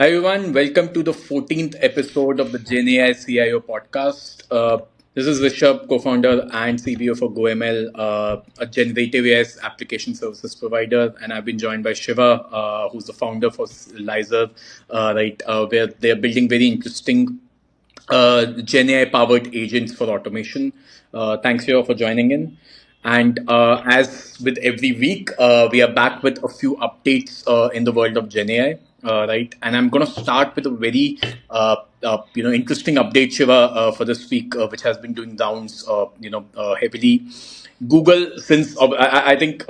Hi everyone, welcome to the 14th episode of the GenAI CIO Podcast. This is Rishabh, co-founder and CBO for GoML, a generative AI application services provider, and I've been joined by Shiva, who's the founder for Lizer, where they're building very interesting GenAI powered agents for automation. Thanks, Shiva, for joining in. And as with every week, we are back with a few updates in the world of GenAI, right? And I'm going to start with a very, interesting update, Shiva, for this week, which has been doing rounds, heavily. Google, since I think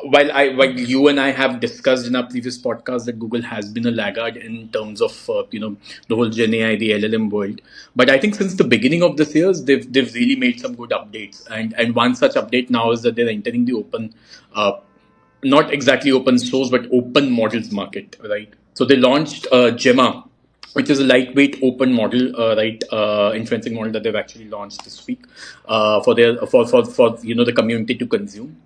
while you and I have discussed in our previous podcast that Google has been a laggard in terms of the whole Gen AI, the LLM world, but I think since the beginning of this year, they've really made some good updates, and one such update now is that they're entering the open, not exactly open source but open models market, right? So they launched Gemma, which is a lightweight open model, inferencing model that they've actually launched this week for their for the community to consume.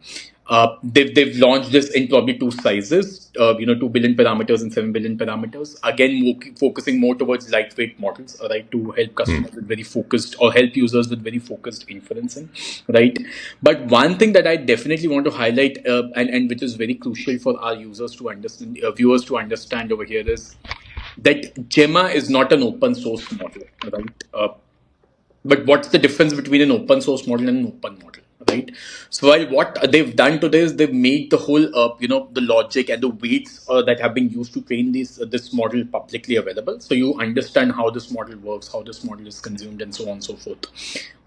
They've launched this in probably two sizes, 2 billion parameters and 7 billion parameters. Again, focusing more towards lightweight models, right, to help customers with very focused or help users with very focused inferencing, right. But one thing that I definitely want to highlight, and which is very crucial for our users to understand, viewers to understand over here is that Gemma is not an open source model, right? But what's the difference between an open source model and an open model, right? So while what they've done today is they've made the whole, the logic and the weights that have been used to train this model publicly available. So you understand how this model works, how this model is consumed, and so on and so forth.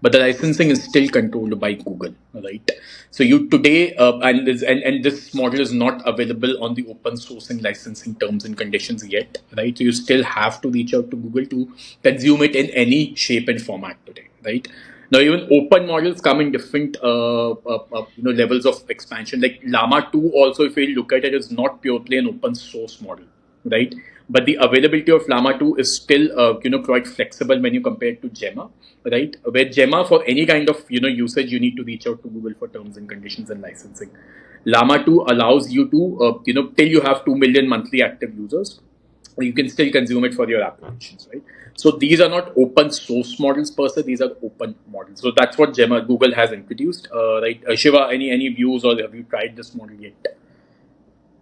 But the licensing is still controlled by Google, right? So you today, and this model is not available on the open sourcing licensing terms and conditions yet, right? So you still have to reach out to Google to consume it in any shape and format today, right? Now, even open models come in different levels of expansion. Like Llama 2 also, if you look at it, is not purely an open source model, right? But the availability of Llama 2 is still quite flexible when you compare it to Gemma, right? Where Gemma, for any kind of usage, you need to reach out to Google for terms and conditions and licensing. Llama 2 allows you to till you have 2 million monthly active users, you can still consume it for your applications, right? So these are not open source models per se; these are open models. So that's what Gemma Google has introduced, right? Shiva, any views, or have you tried this model yet?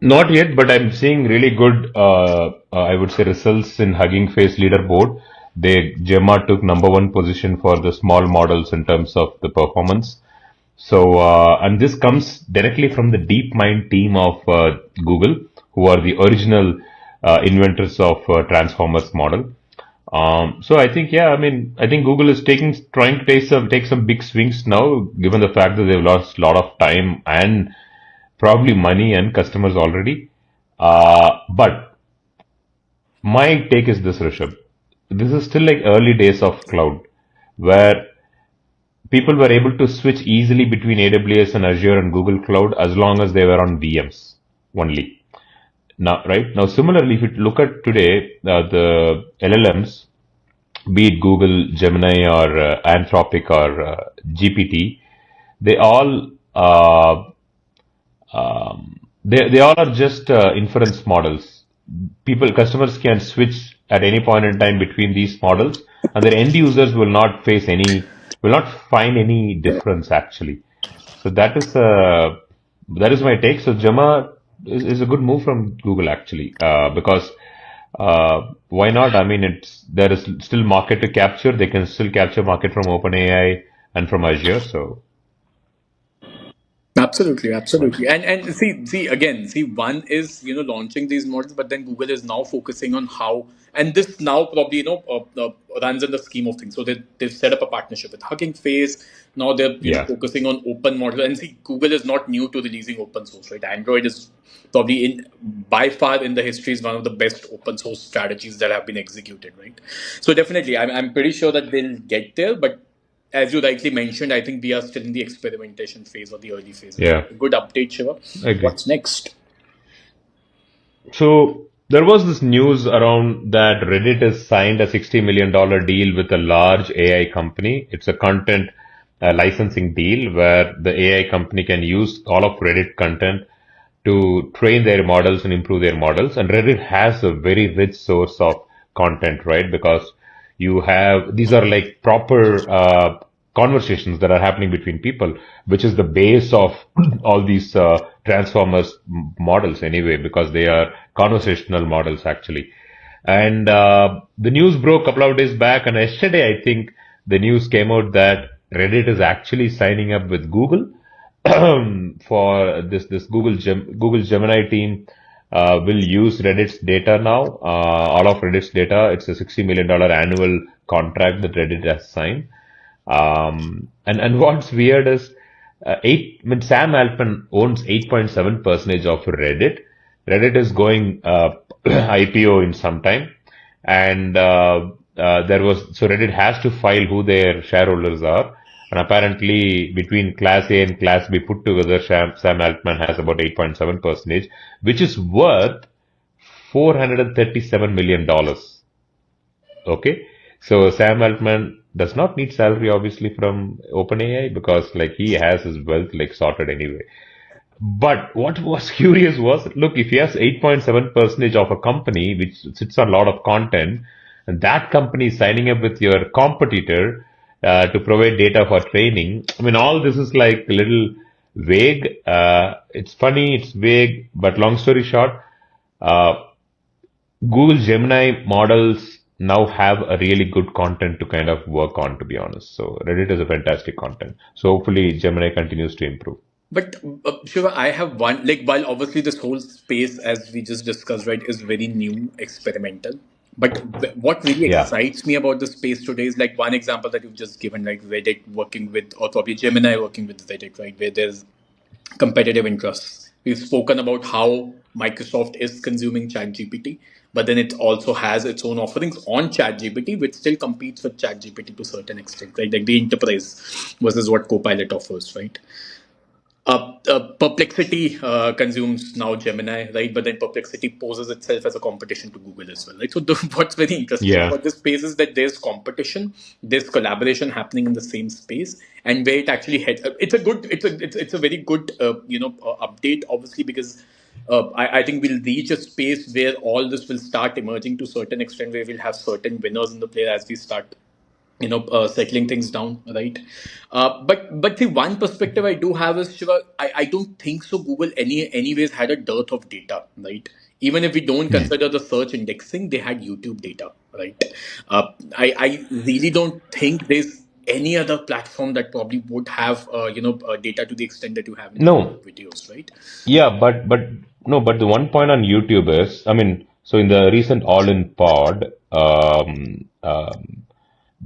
Not yet, but I'm seeing really good, I would say, results in Hugging Face leaderboard. Gemma took number one position for the small models in terms of the performance. So, and this comes directly from the DeepMind team of Google, who are the original inventors of Transformers model. So I think, yeah, I mean, I think Google is trying to take some big swings now, given the fact that they've lost a lot of time and probably money and customers already. But my take is this, Rishabh. This is still like early days of cloud, where people were able to switch easily between AWS and Azure and Google Cloud as long as they were on VMs only. Now, right now, similarly, if you look at today, the LLMs, be it Google, Gemini, or Anthropic, or GPT, they all they all are just inference models. Customers can switch at any point in time between these models, and their end users will not find any difference actually. So that is my take. So Gemma is a good move from Google actually, because why not? I mean, there is still market to capture. They can still capture market from OpenAI and from Azure. So Absolutely, why absolutely. not? And see, one is launching these models, but then Google is now focusing on how, and this now probably runs in the scheme of things. So they've set up a partnership with Hugging Face. Now they're Yeah. focusing on open model. And see, Google is not new to releasing open source, right? Android is probably by far in the history is one of the best open source strategies that have been executed, right? So definitely, I'm pretty sure that they'll get there, but as you rightly mentioned, I think we are still in the experimentation phase or the early phases. Yeah, Good update, Shiva. I agree. What's next? So there was this news around that Reddit has signed a $60 million deal with a large AI company. It's a content licensing deal where the AI company can use all of Reddit content to train their models and improve their models. And Reddit has a very rich source of content, right? Because you have, these are like proper conversations that are happening between people, which is the base of all these transformers models anyway, because they are conversational models actually. And the news broke a couple of days back, and yesterday I think the news came out that Reddit is actually signing up with Google for this Google Gemini team will use Reddit's data now. All of Reddit's data. It's a $60 million annual contract that Reddit has signed. And what's weird is I mean, Sam Altman owns 8.7% of Reddit. Reddit is going IPO in some time, and so Reddit has to file who their shareholders are. And apparently, between Class A and Class B put together, Sam Altman has about 8.7%, which is worth $437 million. Okay. So Sam Altman does not need salary obviously from OpenAI because like he has his wealth like sorted anyway. But what was curious was, look, if he has 8.7% of a company which sits on a lot of content, and that company is signing up with your competitor to provide data for training, I mean, all this is like a little vague. It's funny, it's vague, but long story short, uh, Google Gemini models now have a really good content to kind of work on, to be honest. So Reddit is a fantastic content. So hopefully Gemini continues to improve. But Shiva, I have one, like, while obviously this whole space, as we just discussed, right, is very new, experimental. But what really Yeah. excites me about the space today is like one example that you've just given, like Reddit working with, or probably Gemini working with Reddit, right, where there's competitive interests. We've spoken about how Microsoft is consuming ChatGPT, but then it also has its own offerings on ChatGPT, which still competes with ChatGPT to a certain extent, right? Like the enterprise versus what Copilot offers, right? Perplexity consumes now Gemini, right? But then Perplexity poses itself as a competition to Google as well, right? So what's very interesting Yeah. about this space is that there's competition, there's collaboration happening in the same space, and where it actually heads. It's a good, it's a very good, update, obviously, because I think we'll reach a space where all this will start emerging to a certain extent, where we'll have certain winners in the play as we start settling things down, right? But the one perspective I do have is, Shiva, I don't think so Google anyways had a dearth of data, right? Even if we don't consider the search indexing, they had YouTube data, right? I really don't think there's any other platform that probably would have data to the extent that you have in No. YouTube videos, right? Yeah, but no, but the one point on YouTube is, I mean, so in the recent All In pod,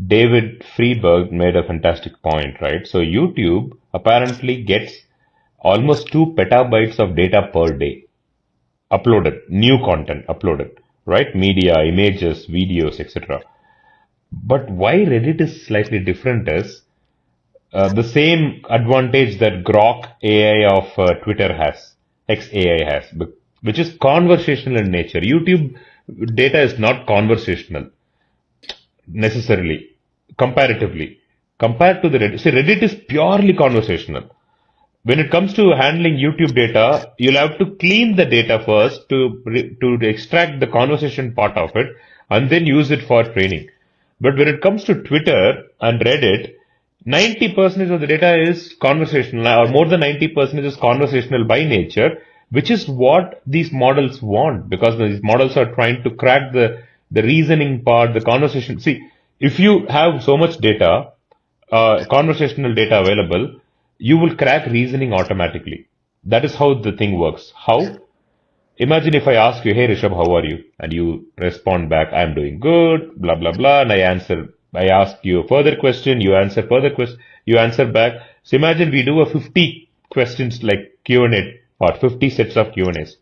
David Friedberg made a fantastic point, right? So YouTube apparently gets almost 2 petabytes of data per day uploaded, new content uploaded, right? Media, images, videos, etc. But why Reddit is slightly different is the same advantage that Groq AI of Twitter has, XAI has, which is conversational in nature. YouTube data is not conversational necessarily, comparatively. Compared to the Reddit, see, Reddit is purely conversational. When it comes to handling YouTube data, you'll have to clean the data first to extract the conversation part of it and then use it for training. But when it comes to Twitter and Reddit, 90% of the data is conversational, or more than 90% is conversational by nature, which is what these models want, because these models are trying to crack the reasoning part, the conversation. See, if you have so much data, conversational data available, you will crack reasoning automatically. That is how the thing works. How? Imagine if I ask you, hey Rishabh, how are you? And you respond back, I'm doing good, blah, blah, blah. And I ask you a further question, you answer further question, you answer back. So imagine we do a 50 questions like Q&A or 50 sets of Q&As.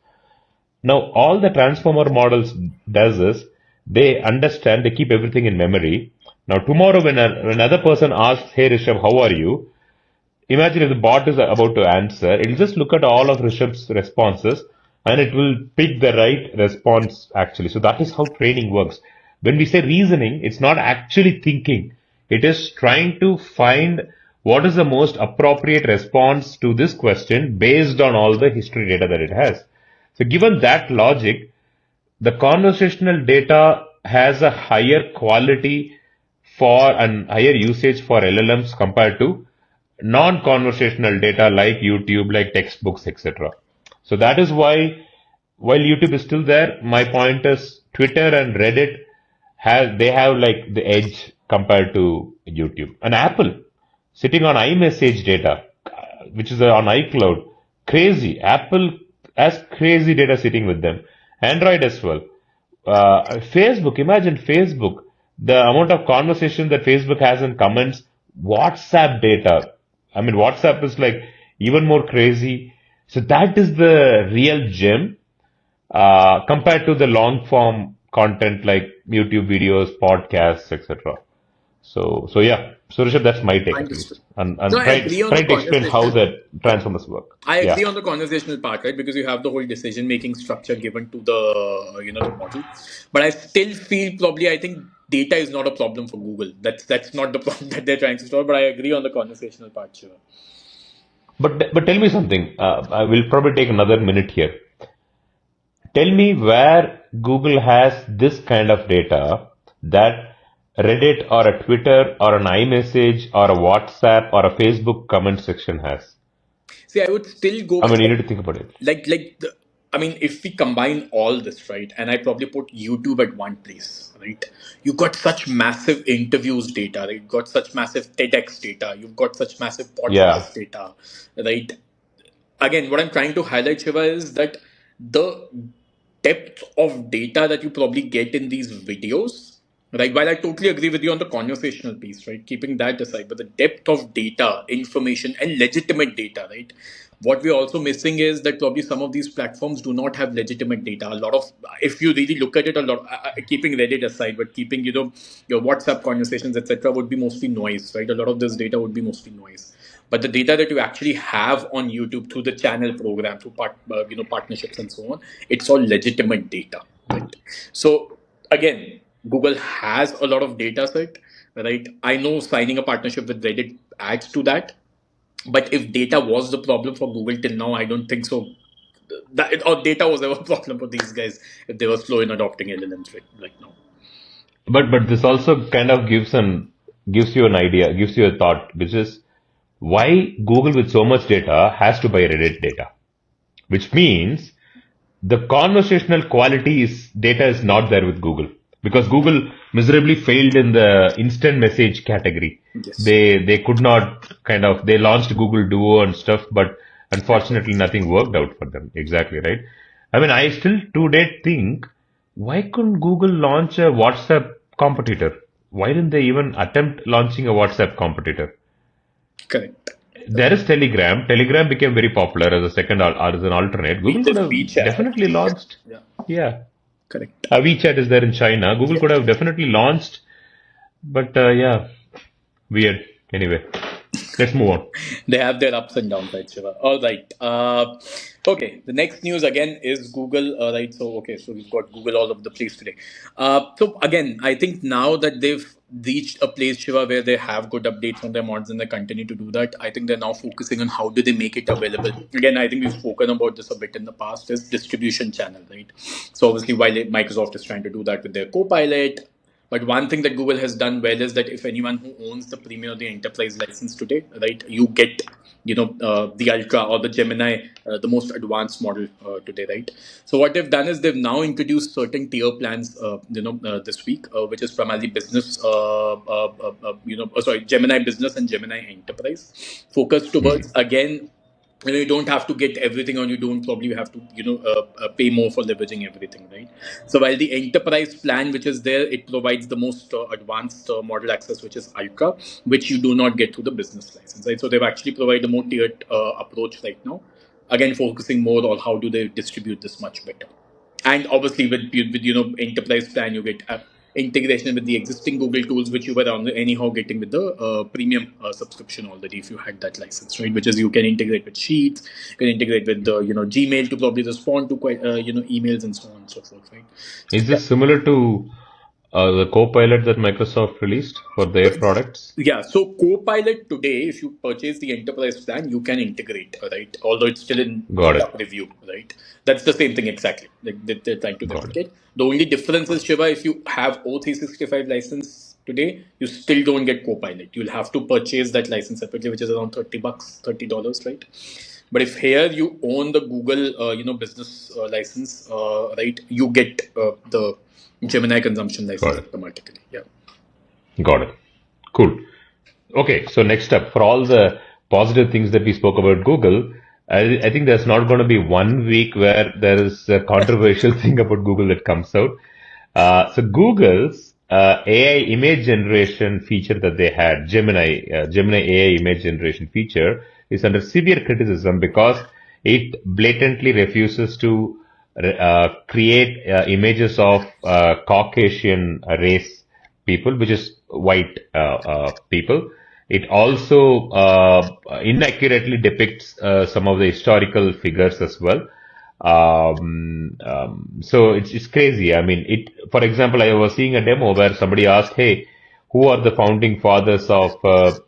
Now, all the transformer models does is they understand, they keep everything in memory. Now, tomorrow when another person asks, hey Rishabh, how are you? Imagine if the bot is about to answer, it'll just look at all of Rishabh's responses and it will pick the right response actually. So that is how training works. When we say reasoning, it's not actually thinking. It is trying to find what is the most appropriate response to this question based on all the history data that it has. So given that logic, the conversational data has a higher quality for and higher usage for LLMs compared to non-conversational data like YouTube, like textbooks, etc. So that is why, while YouTube is still there, my point is Twitter and Reddit have like the edge compared to YouTube. And Apple sitting on iMessage data, which is on iCloud, crazy. Apple has crazy data sitting with them. Android as well. Facebook, imagine Facebook, the amount of conversation that Facebook has in comments, WhatsApp data. I mean, WhatsApp is like even more crazy. So that is the real gem, compared to the long form content like YouTube videos, podcasts, etc. So yeah. So Rishabh, that's my take at Understood. least. And, No, and I try, agree on try the to explain how conversational. the transformers work. I Yeah. agree on the conversational part, right? Because you have the whole decision-making structure given to the the model. But I still feel probably I think data is not a problem for Google. That's not the problem that they're trying to solve. But I agree on the conversational part, sure. But tell me something. I will probably take another minute here. Tell me where Google has this kind of data that Reddit or a Twitter or an iMessage or a WhatsApp or a Facebook comment section has. See, I would still go I with mean, you need to think about it. I mean, if we combine all this, right, and I probably put YouTube at one place, right, you got such massive interviews data, right? You got such massive TEDx data, you've got such massive Yeah. podcast data, right? Again, what I'm trying to highlight, Shiva, is that the depth of data that you probably get in these videos, right? While I totally agree with you on the conversational piece, right? Keeping that aside, but the depth of data, information, and legitimate data, right? What we're also missing is that probably some of these platforms do not have legitimate data. A lot of, if you really look at it, a lot, keeping Reddit aside, but keeping your WhatsApp conversations, etc., would be mostly noise, right? A lot of this data would be mostly noise, but the data that you actually have on YouTube through the channel program, through partnerships and so on, it's all legitimate data, right? So again, Google has a lot of data set, right? I know signing a partnership with Reddit adds to that, but if data was the problem for Google till now, I don't think so. That or data was ever a problem for these guys if they were slow in adopting LLMs right now. But this also kind of gives you an idea, gives you a thought, which is why Google with so much data has to buy Reddit data, which means the conversational quality is data is not there with Google because Google miserably failed in the instant message category. Yes, They could not they launched Google Duo and stuff, but that unfortunately was nothing worked out for them. Exactly right. I mean, I still to date think why couldn't Google launch a WhatsApp competitor? Why didn't they even attempt launching a WhatsApp competitor? correct. There is Telegram. Telegram became very popular as a as an alternate. Google could There's have WeChat, I definitely think. launched. Yeah, Yeah. correct. WeChat is there in China. Google could have definitely launched, but yeah, weird. Anyway, let's move on. They have their ups and downs, right, Shiva? All right. Okay. The next news again is Google. Right. So okay. So we've got Google all over the place today. So again, I think now that they've reached a place, Shiva, where they have good updates on their mods and they continue to do that, I think they're now focusing on how do they make it available. Again, I think we've spoken about this a bit in the past. Is distribution channel, right? So obviously, while Microsoft is trying to do that with their Copilot, but one thing that Google has done well is that if anyone who owns the premium or the enterprise license today, right, you get the Ultra or the Gemini, the most advanced model today, right? So what they've done is they've now introduced certain tier plans, this week, which is primarily business, sorry, Gemini Business and Gemini Enterprise, focused towards again, you don't have to get everything, or you don't probably have to pay more for leveraging everything, right? So while the enterprise plan which is there, it provides the most advanced model access, which is Ultra, which you do not get through the business license, right? So they've actually provided a more tiered approach right now, again focusing more on how do they distribute this much better. And obviously with enterprise plan, you get integration with the existing Google tools, which you were anyhow getting with the premium subscription already if you had that license, right? Which is you can integrate with Sheets, you can integrate with the Gmail to probably respond to quite emails and so on and so forth, right? So Is this similar to The Copilot that Microsoft released for their products. Yeah, so Copilot today, if you purchase the enterprise plan, you can integrate, right? Although it's still in Got beta it. preview, right? That's the same thing exactly. Like they're trying to Got it. replicate. The only difference is Shiva, if you have O365 license today, you still don't get Copilot. You'll have to purchase that license separately, which is around $30, $30, right? But if here you own the Google, business license, right, you get the Gemini consumption license Got it. automatically. Yeah. Got it. Cool. Okay, so next up, for all the positive things that we spoke about Google, I think there's not going to be one week where there is a controversial thing about Google that comes out. So Google's AI image generation feature that they had, Gemini AI image generation feature, is under severe criticism because it blatantly refuses to create images of Caucasian race people, which is white people. It also inaccurately depicts some of the historical figures as well. So it's crazy. I mean, for example, I was seeing a demo where somebody asked, "Hey, who are the founding fathers of?"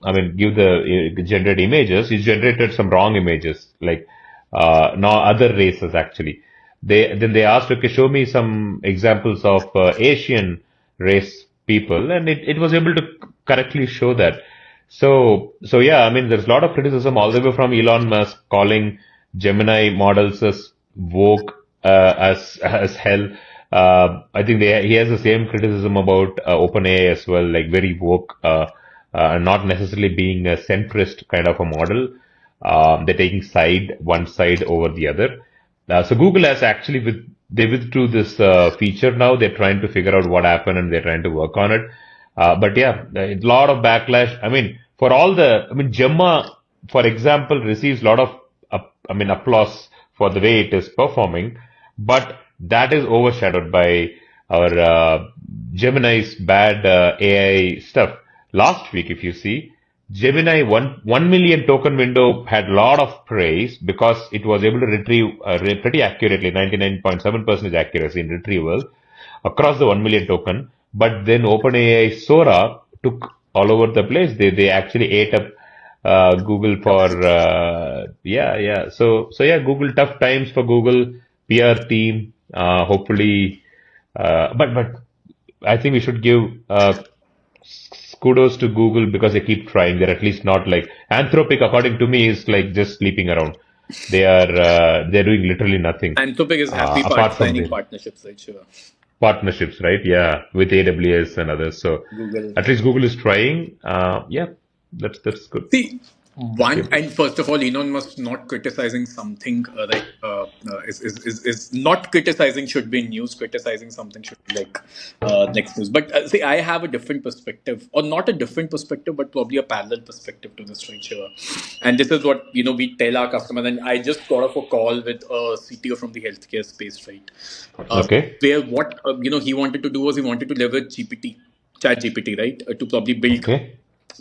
I mean, give the generate images. It generated some wrong images, like no other races actually. They asked, "Okay, show me some examples of Asian race people," and it was able to correctly show that. So yeah, I mean, there's a lot of criticism all the way from Elon Musk calling Gemini models as woke as hell. I think he has the same criticism about OpenAI as well, like very woke, and not necessarily being a centrist kind of a model. They're taking one side over the other. So Google has actually they withdrew this feature now. They're trying to figure out what happened and they're trying to work on it. But yeah, a lot of backlash. I mean, I mean, Gemma, for example, receives a lot of, applause for the way it is performing, but that is overshadowed by our Gemini's bad AI stuff. Last week, if you see, Gemini 1 million token window had a lot of praise because it was able to retrieve pretty accurately, 99.7% accuracy in retrieval across the 1 million token. But then OpenAI Sora took all over the place. They actually ate up Google for yeah. So yeah, Google, tough times for Google PR team. Hopefully, but I think we should give kudos to Google because they keep trying. They're at least not like Anthropic, according to me, is like just sleeping around. They're doing literally nothing Anthropic is happy apart from signing the partnerships, right, Shiva? partnerships, right? Yeah, with AWS and others. So Google. at least Google is trying. Yeah, that's good. See, one, Yep. and first of all, Elon Musk not criticizing something, is not criticizing should be news. Criticizing something should be like next news. But see, I have a different perspective, or not a different perspective, but probably a parallel perspective to this, right, Shiva? And this is what we tell our customers. And I just got off a call with a CTO from the healthcare space, right? Okay. Where what he wanted to do was he wanted to leverage Chat GPT, right, to probably build Okay.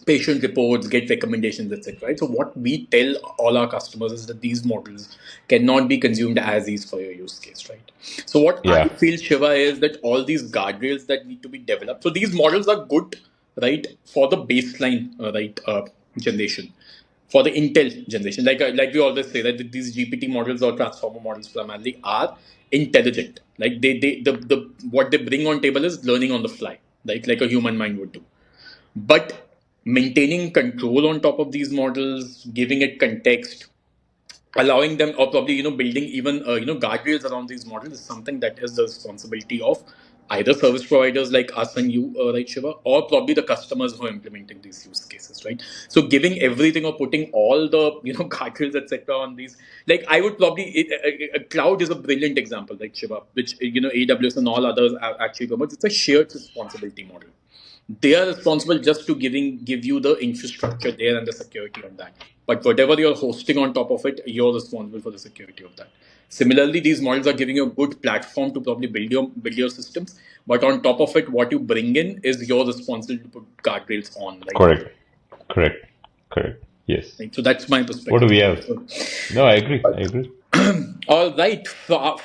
patient reports, get recommendations, etc. Right? So what we tell all our customers is that these models cannot be consumed as is for your use case, right? So what I Yeah. feel, Shiva, is that all these guardrails that need to be developed. So these models are good, right, for the baseline, generation, for the Intel generation. Like we always say that these GPT models or transformer models primarily are intelligent. Like the what they bring on table is learning on the fly, right? Like a human mind would do. But maintaining control on top of these models, giving it context, allowing them, or probably building even guardrails around these models is something that is the responsibility of either service providers like us and you, right, Shiva, or probably the customers who are implementing these use cases, right? So giving everything or putting all the guardrails, etc., on these, like I would probably cloud is a brilliant example, like Shiva, which AWS and all others are actually promote. It's a shared responsibility model. They are responsible just to give you the infrastructure there and the security on that. But whatever you're hosting on top of it, you're responsible for the security of that. Similarly, these models are giving you a good platform to probably build your systems. But on top of it, what you bring in is your responsibility to put guardrails on, right? Correct. Correct. Correct. Yes. Right. So that's my What do perspective. we have? So, No, I agree. I agree. all right.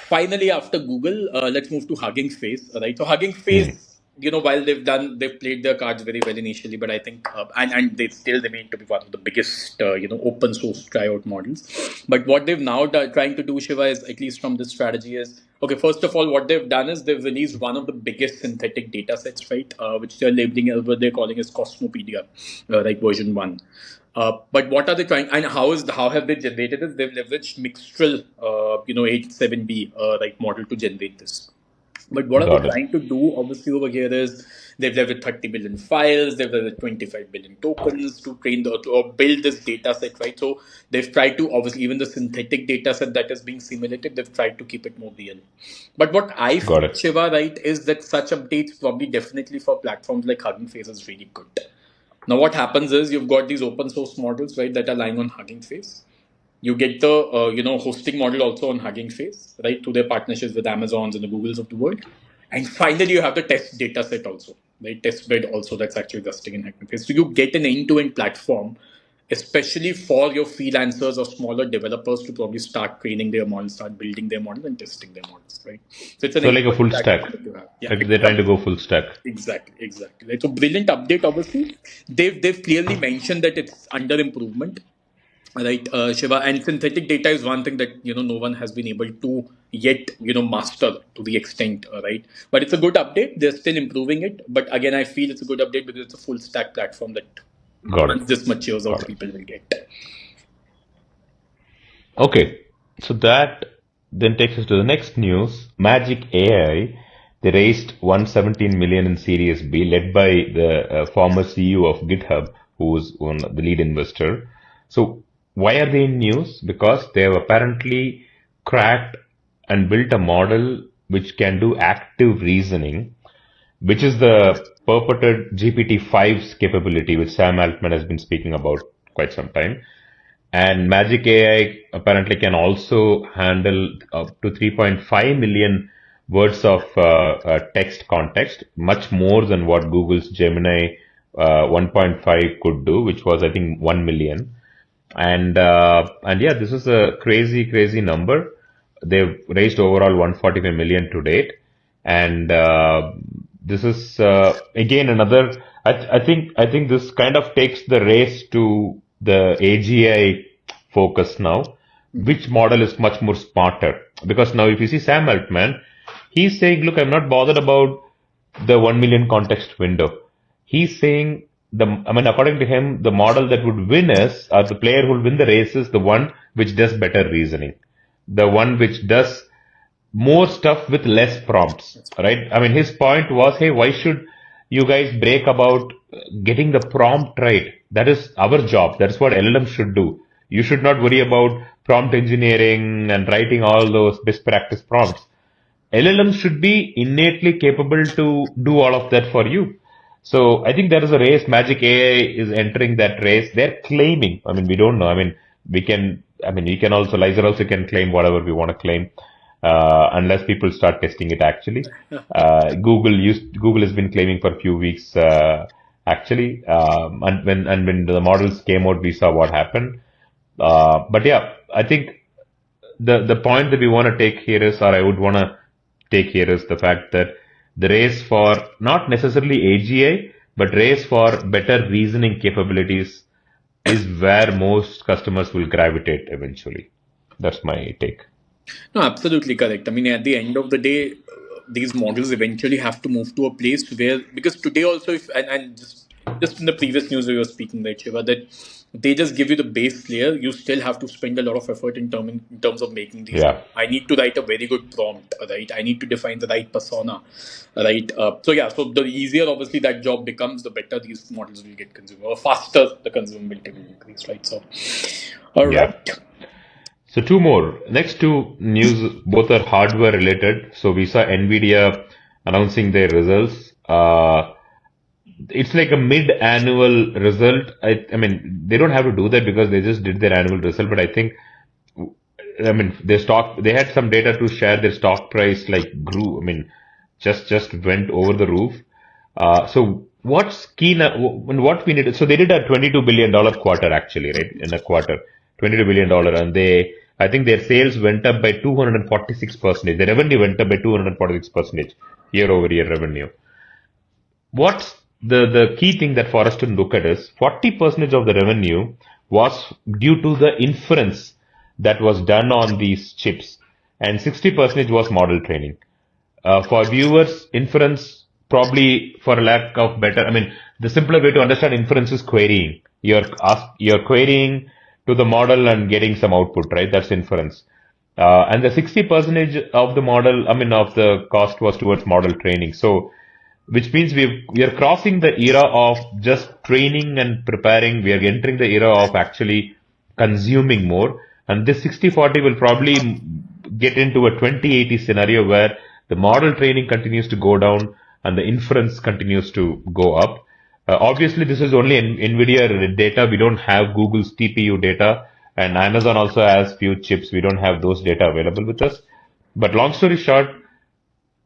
Finally, after Google, let's move to Hugging Face. Right. So Hugging Hmm. Face. while they've played their cards very well initially, but I think, and they still remain to be one of the biggest, open source tryout models. But what they've now trying to do, Shiva, is at least from this strategy is, okay, first of all, what they've done is they've released one of the biggest synthetic data sets, right? Which they're labeling, what they're calling as Cosmopedia, like version 1. But what are they trying, and how have they generated this? They've leveraged Mixtral, 87B, like model to generate this. But what are they Got it. trying to do, obviously, over here is they've leveraged 30 billion files, they've leveraged 25 billion tokens to train or build this data set, right? So they've tried to, obviously, even the synthetic data set that is being simulated, they've tried to keep it more real. But what I Got feel, it. Shiva, right, is that such updates probably definitely for platforms like Hugging Face is really good. Now, what happens is you've got these open source models, right, that are lying on Hugging Face. You get the hosting model also on Hugging Face, right, through their partnerships with Amazons and the Googles of the world. And finally, you have the test data set also, right, test bed also that's actually resting in Hugging Face. So you get an end-to-end platform, especially for your freelancers or smaller developers to probably start training their models, start building their models and testing their models, right? So it's an So like a end-to-end full stack. platform that you have. Yeah, Like they're it's a trying to go full stack. exactly. Right. So brilliant update. Obviously, they've clearly mentioned that it's under improvement, right, Shiva. And synthetic data is one thing that no one has been able to yet master to the extent, right. But it's a good update. They're still improving it. But again, I feel it's a good update because it's a full stack platform that Got it. once this matures out, Got it. people will get. Okay, so that then takes us to the next news. Magic AI, they raised 117 million in Series B, led by the former CEO of GitHub, who was one of the lead investor. So why are they in news? Because they have apparently cracked and built a model which can do active reasoning, which is the purported GPT-5's capability, which Sam Altman has been speaking about quite some time. And Magic AI apparently can also handle up to 3.5 million words of text context, much more than what Google's Gemini 1.5 could do, which was, I think, 1 million. And yeah, this is a crazy number. They've raised overall 145 million to date, and this is again another. I think this kind of takes the race to the AGI focus now. Which model is much more smarter? Because now, if you see Sam Altman, he's saying, "Look, I'm not bothered about the 1 million context window." He's saying according to him, the model that would win is, or the player who will win the race is the one which does better reasoning, the one which does more stuff with less prompts, right? I mean, his point was, hey, why should you guys break about getting the prompt right? That is our job. That's what LLM should do. You should not worry about prompt engineering and writing all those best practice prompts. LLMs should be innately capable to do all of that for you. So I think there is a race. Magic AI is entering that race. They're claiming. I mean, we don't know. I mean, we can. I mean, you can also. Lizer also can claim whatever we want to claim, unless people start testing it. Actually, Google has been claiming for a few weeks. Actually, and when the models came out, we saw what happened. But yeah, I think the point that we want to take here is, or I would want to take here is the fact that the race for not necessarily AGI, but race for better reasoning capabilities is where most customers will gravitate eventually. That's my take. No, absolutely correct. I mean, at the end of the day, these models eventually have to move to a place where, because today also, if and just in the previous news we were speaking, right, Shiva, that they just give you the base layer. You still have to spend a lot of effort in terms of making these. Yeah. I need to write a very good prompt, right? I need to define the right persona, right? So yeah, so the easier obviously that job becomes, the better these models will get consumed, or faster the consumability will increase, right? So, all Yeah. right. So two more. Next two news, both are hardware related. So we saw Nvidia announcing their results. It's like a mid-annual result. I mean, they don't have to do that because they just did their annual result. But I think, I mean, they had some data to share. Their stock price like grew. I mean, just went over the roof. So what's key now? What we need? So they did a $22 billion quarter actually, right? In a quarter, $22 billion, and I think their sales went up by 246%. The revenue went up by 246% year over year revenue. what's the key thing that for us to look at is 40% of the revenue was due to the inference that was done on these chips, and 60% was model training. For viewers, inference probably for lack of better, I mean, the simpler way to understand inference is querying. You're querying to the model and getting some output, right? That's inference. And the 60% of the model, I mean, of the cost was towards model training. So, which means we are crossing the era of just training and preparing. We are entering the era of actually consuming more. And this 60/40 will probably get into a 20/80 scenario where the model training continues to go down and the inference continues to go up. Obviously, this is only Nvidia data. We don't have Google's TPU data, and Amazon also has few chips. We don't have those data available with us. But long story short,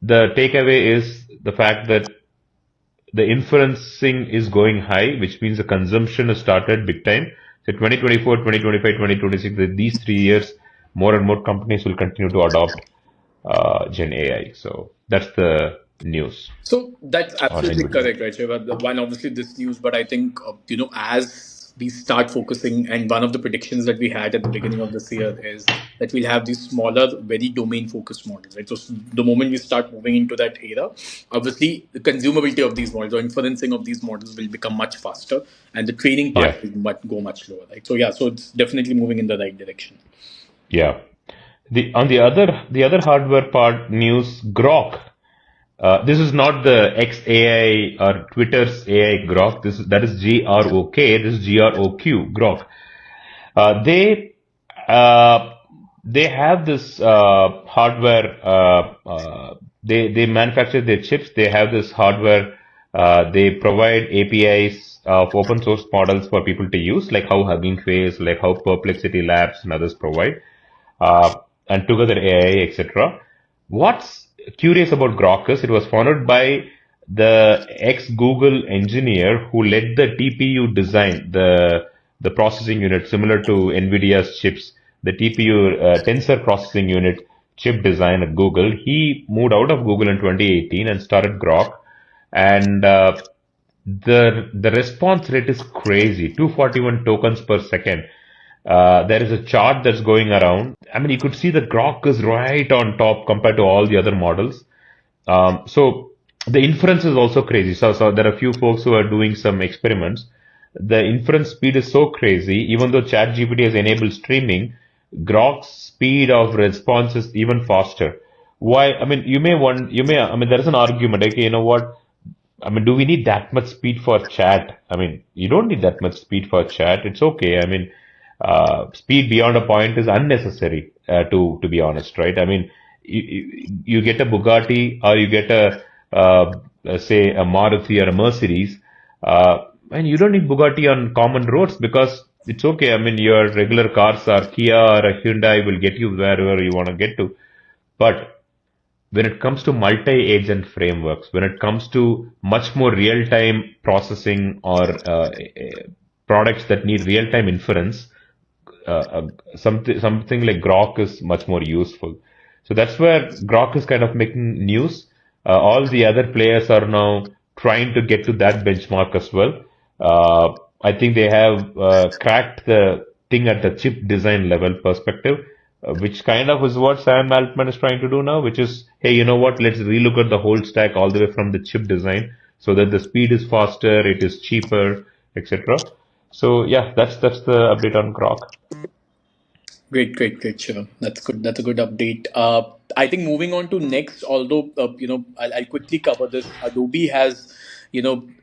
the takeaway is the fact that the inferencing is going high, which means the consumption has started big time. So 2024, 2025, 2026, these 3 years, more and more companies will continue to adopt Gen AI. So that's the news So that's on absolutely NVIDIA. correct, right, Shiva? The one, obviously, this news, but I think, as we start focusing, and one of the predictions that we had at the beginning of this year is that we'll have these smaller, very domain focused models, right? So the moment we start moving into that era, obviously, the consumability of these models or inferencing of these models will become much faster, and the training Yeah, part will go much lower, right? So, yeah, so it's definitely moving in the right direction. yeah. The other hardware part news, Grok. This is not the XAI or Twitter's AI Grok. That is GROK. This is GROQ Grok. Uh, they uh, they have this hardware. They manufacture their chips. They have this hardware. They provide APIs of open source models for people to use, like how Hugging Face, like how Perplexity Labs and others provide, uh, and Together AI, etc. What's curious about Grok is it was founded by the ex-Google engineer who led the TPU design, the processing unit similar to Nvidia's chips, the TPU tensor processing unit chip design at Google. He moved out of Google in 2018 and started Grok, and the response rate is crazy, 241 tokens per second. There is a chart that's going around. I mean, you could see the Grok is right on top compared to all the other models. So the inference is also crazy. So there are a few folks who are doing some experiments. The inference speed is so crazy, even though ChatGPT has enabled streaming, Grok's speed of response is even faster. Why? I mean, I mean, there is an argument. Okay, you know what? I mean, do we need that much speed for chat? I mean, you don't need that much speed for chat. It's okay. I mean, speed beyond a point is unnecessary, to be honest, right? I mean, you get a Bugatti or you get say a Maruti or a Mercedes, and you don't need Bugatti on common roads because it's okay. I mean, your regular cars are Kia or a Hyundai will get you wherever you want to get to. But when it comes to multi-agent frameworks, when it comes to much more real-time processing or products that need real-time inference, something like Grok is much more useful. So that's where Grok is kind of making news. All the other players are now trying to get to that benchmark as well. I think they have cracked the thing at the chip design level perspective, which kind of is what Sam Altman is trying to do now, which is, hey, you know what? Let's relook at the whole stack all the way from the chip design so that the speed is faster, it is cheaper, etc. So yeah, that's the update on Grok. Great, great, great, Shivam. That's good. That's a good update. I think moving on to next, although I'll quickly cover this. Adobe has,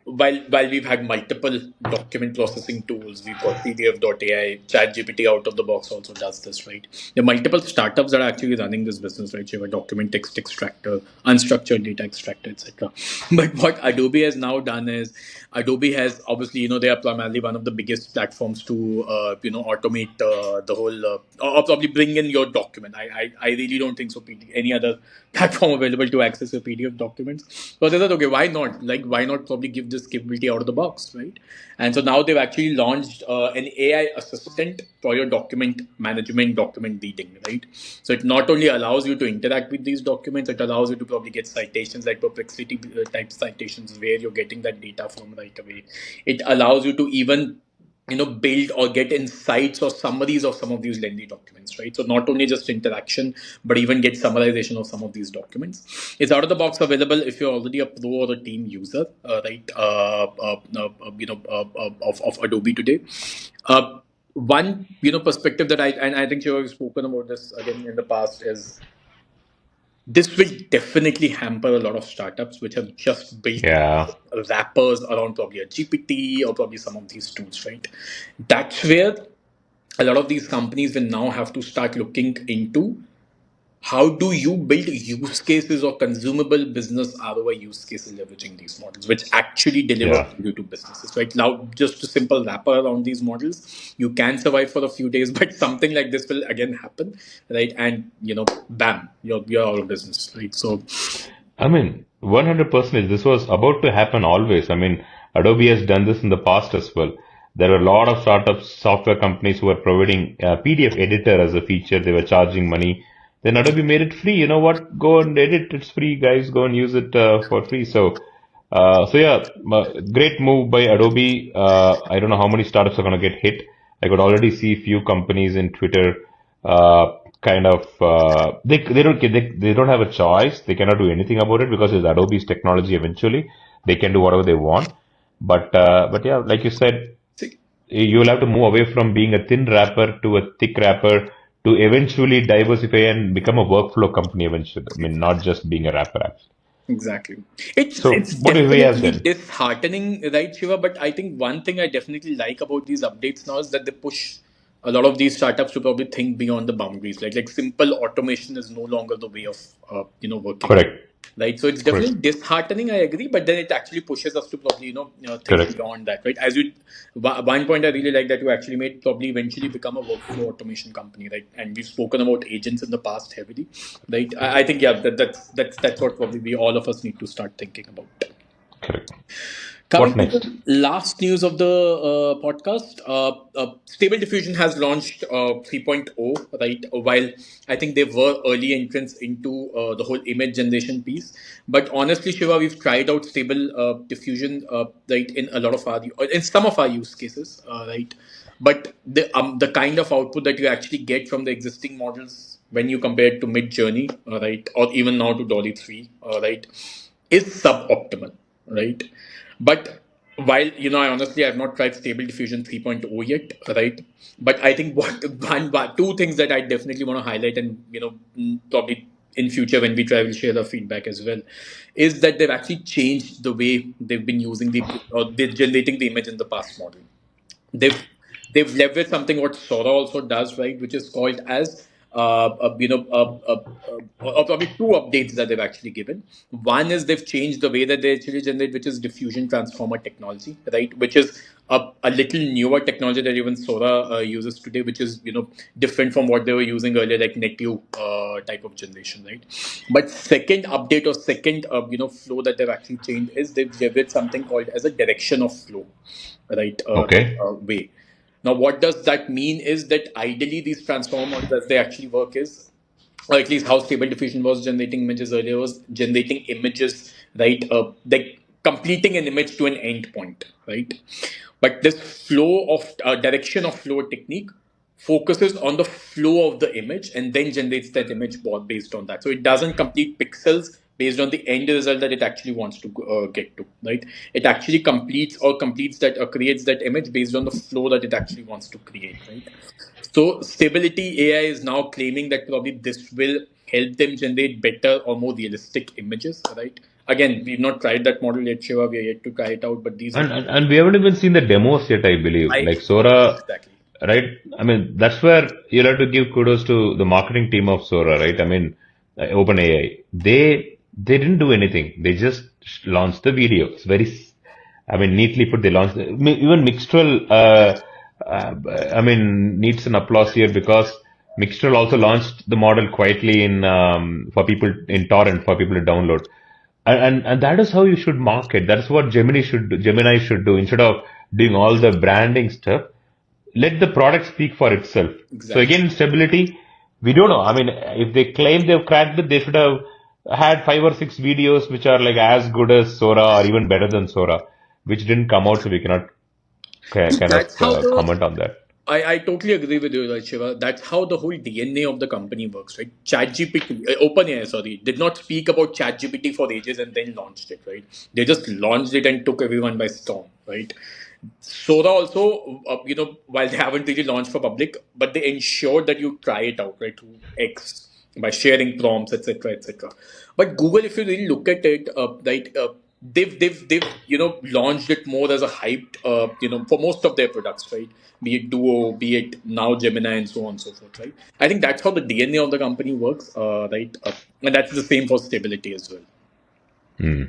while we've had multiple document processing tools, we've got PDF.ai, ChatGPT out of the box also does this, right? There are multiple startups that are actually running this business, right? You have a document text extractor, unstructured data extractor, etc. But what Adobe has now done is Adobe has obviously, they are primarily one of the biggest platforms to, automate the whole, or probably bring in your document. I really don't think so. Any other platform available to access your PDF documents. But they thought, okay, why not? Like, why not probably give this capability out of the box, right? And so now they've actually launched an AI assistant for your document management, document reading, right? So it not only allows you to interact with these documents, it allows you to probably get citations like perplexity type citations where you're getting that data from right away. It allows you to even build or get insights or summaries of some of these lengthy documents, right? So not only just interaction, but even get summarization of some of these documents. It's out of the box available if you're already a pro or a team user, right? Of Adobe today. One perspective that I think you have spoken about this again in the past is this will definitely hamper a lot of startups which have just built Yeah. wrappers around probably a GPT or probably some of these tools, right? That's where a lot of these companies will now have to start looking into how do you build use cases or consumable business ROI use cases leveraging these models, which actually deliver Yeah. value to businesses, right? Now, just a simple wrapper around these models, you can survive for a few days, but something like this will again happen, right? And, bam, you're out of business, right? So, I mean, 100%. This was about to happen always. I mean, Adobe has done this in the past as well. There were a lot of startups, software companies who were providing PDF editor as a feature. They were charging money. Then Adobe made it free. You know what? Go and edit. It's free, guys. Go and use it for free. So yeah, great move by Adobe. I don't know how many startups are going to get hit. I could already see few companies in Twitter kind of they don't have a choice. They cannot do anything about it because it's Adobe's technology. Eventually, they can do whatever they want. But yeah, like you said, see, you will have to move away from being a thin wrapper to a thick wrapper to eventually diversify and become a workflow company eventually. I mean, not just being a wrapper. Actually. exactly. It's So it's what do we have definitely then? disheartening, right, Shiva? But I think one thing I definitely like about these updates now is that they push a lot of these startups to probably think beyond the boundaries. Like simple automation is no longer the way of working. Correct. Right, so it's Correct. definitely disheartening. I agree, but then it actually pushes us to probably think Correct. beyond that, right? As you, one point I really like that you actually made probably eventually become a workflow automation company, right? And we've spoken about agents in the past heavily, right? I think yeah, that's what probably we all of us need to start thinking about. Correct. Coming What to next? the last news of the podcast, Stable Diffusion has launched 3.0, right? While I think they were early entrants into the whole image generation piece. But honestly, Shiva, we've tried out Stable Diffusion, right, in a lot of our, in some of our use cases, right? But the kind of output that you actually get from the existing models when you compare it to Mid Journey, right, or even now to Dolly 3, right, is suboptimal, right? But while I honestly I've not tried Stable Diffusion 3.0 yet, right? But I think two things that I definitely want to highlight, and probably in future when we try, we'll share the feedback as well, is that they've actually changed the way they've been using or they're generating the image in the past model. They've leveraged something what Sora also does, right, which is called as or probably two updates that they've actually given. One is they've changed the way that they actually generate, which is diffusion transformer technology, right, which is a little newer technology that even Sora uses today, which is different from what they were using earlier, like NetU type of generation, right? But second update or second flow that they've actually changed is they've leveraged something called as a direction of flow, right, Okay. way. Now, what does that mean is that ideally these transformers, as they actually work, is, or at least how Stable Diffusion was generating images earlier, was generating images, right, like completing an image to an endpoint, right? But this flow of direction of flow technique focuses on the flow of the image and then generates that image based on that. So it doesn't complete pixels based on the end result that it actually wants to get to, right? It actually completes that or creates that image based on the flow that it actually wants to create, right? So Stability AI is now claiming that probably this will help them generate better or more realistic images, right? Again, we've not tried that model yet, Shiva. We are yet to try it out, but these are And we haven't even seen the demos yet, I believe. I Like Sora, exactly. right? I mean, that's where you'll have to give kudos to the marketing team of Sora, right? I mean, OpenAI. They didn't do anything. They just launched the video. It's I mean, neatly put. They launched even Mixtral. I mean, needs an applause here because Mixtral also launched the model quietly in for people in torrent for people to download. And that is how you should market. That's what Gemini should do. Instead of doing all the branding stuff, let the product speak for itself. So Exactly. again, stability, we don't know. I mean, if they claim they've cracked it, they should have had 5 or 6 videos which are like as good as Sora or even better than Sora, which didn't come out, so we cannot kind of That's how the comment on that. I totally agree with you, right, Shiva. That's how the whole DNA of the company works, right? ChatGPT, OpenAI, sorry, did not speak about ChatGPT for ages and then launched it, right? They just launched it and took everyone by storm, right? Sora also, while they haven't really launched for public, but they ensured that you try it out, right, through X by sharing prompts, etc., etc. But Google, if you really look at it, right, they've launched it more as a hyped, for most of their products, right? Be it Duo, be it now Gemini, and so on and so forth, right? I think that's how the DNA of the company works, right? And that's the same for stability as well. Hmm.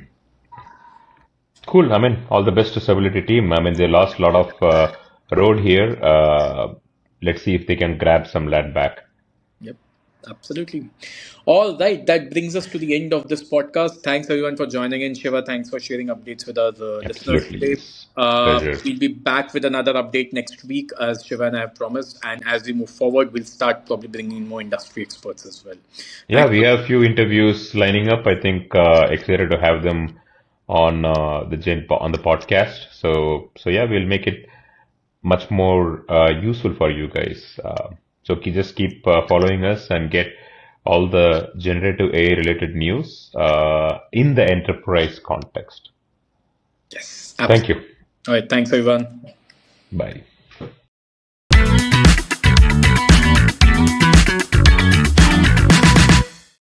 Cool. I mean, all the best to Stability team. I mean, they lost a lot of road here. Let's see if they can grab some land back. Yep, absolutely. All right, that brings us to the end of this podcast. Thanks everyone for joining in. Shiva, thanks for sharing updates with our listeners Absolutely, today. yes. Pleasure. We'll be back with another update next week, as Shiva and I have promised. And as we move forward, we'll start probably bringing in more industry experts as well. Yeah, Thanks we for have few interviews lining up. I think excited to have them on on the podcast. So yeah, we'll make it much more useful for you guys. Just keep following us and get all the generative AI related news in the enterprise context. yes, Thank absolutely. you. All right, thanks everyone. Bye.